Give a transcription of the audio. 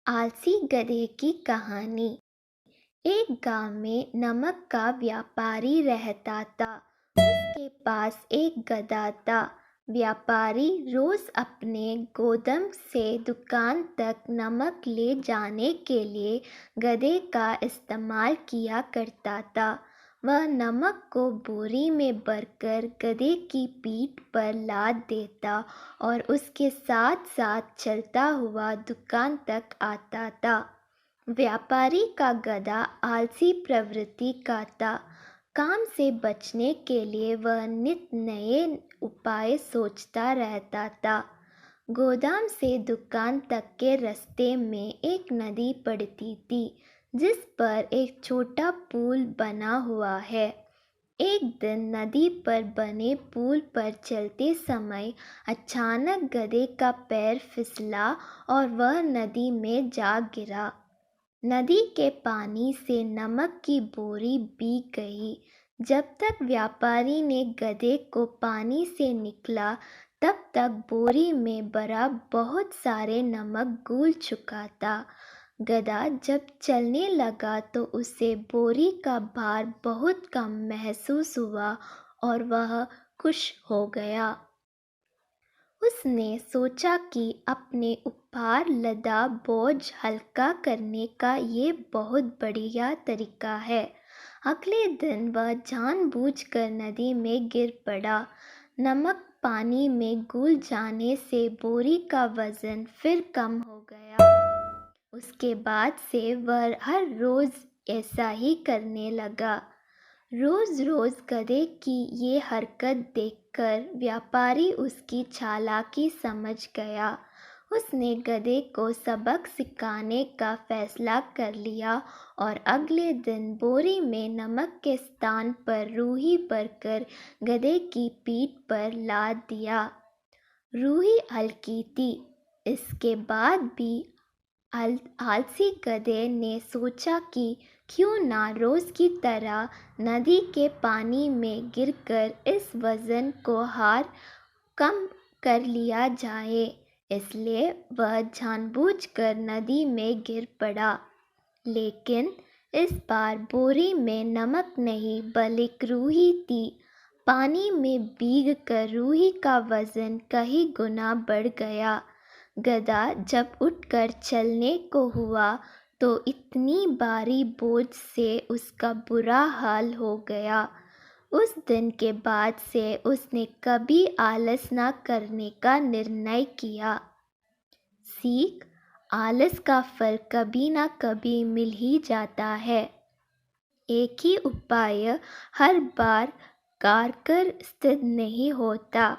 आलसी गधे की कहानी। एक गांव में नमक का व्यापारी रहता था। उसके पास एक गधा था। व्यापारी रोज अपने गोदाम से दुकान तक नमक ले जाने के लिए गधे का इस्तेमाल किया करता था। वह नमक को बोरी में भरकर गधे की पीठ पर लाद देता और उसके साथ साथ चलता हुआ दुकान तक आता था। व्यापारी का गधा आलसी प्रवृत्ति का था। काम से बचने के लिए वह नित नए उपाय सोचता रहता था। गोदाम से दुकान तक के रास्ते में एक नदी पड़ती थी, जिस पर एक छोटा पुल बना हुआ है। एक दिन नदी पर बने पुल पर चलते समय अचानक गधे का पैर फिसला और वह नदी में जा गिरा। नदी के पानी से नमक की बोरी भीग गई। जब तक व्यापारी ने गधे को पानी से निकला, तब तक बोरी में भरा बहुत सारे नमक घुल चुका था। गधा जब चलने लगा तो उसे बोरी का भार बहुत कम महसूस हुआ और वह खुश हो गया। उसने सोचा कि अपने ऊपर लदा बोझ हल्का करने का ये बहुत बढ़िया तरीका है। अगले दिन वह जानबूझकर नदी में गिर पड़ा। नमक पानी में घुल जाने से बोरी का वजन फिर कम हो गया। उसके बाद से वह हर रोज ऐसा ही करने लगा। रोज रोज गधे की ये हरकत देखकर व्यापारी उसकी चालाकी समझ गया। उसने गधे को सबक सिखाने का फैसला कर लिया और अगले दिन बोरी में नमक के स्थान पर रूही भरकर गधे की पीठ पर लाद दिया। रूही हल्की थी। इसके बाद भी आलसी गधे ने सोचा कि क्यों ना रोज की तरह नदी के पानी में गिरकर इस वजन को हार कम कर लिया जाए। इसलिए वह जानबूझकर नदी में गिर पड़ा। लेकिन इस बार बोरी में नमक नहीं बल्कि रूही थी। पानी में भीगकर रूही का वजन कई गुना बढ़ गया। गधा जब उठकर चलने को हुआ तो इतनी भारी बोझ से उसका बुरा हाल हो गया। उस दिन के बाद से उसने कभी आलस न करने का निर्णय किया। सीख: आलस का फल कभी ना कभी मिल ही जाता है। एक ही उपाय हर बार कारगर सिद्ध नहीं होता।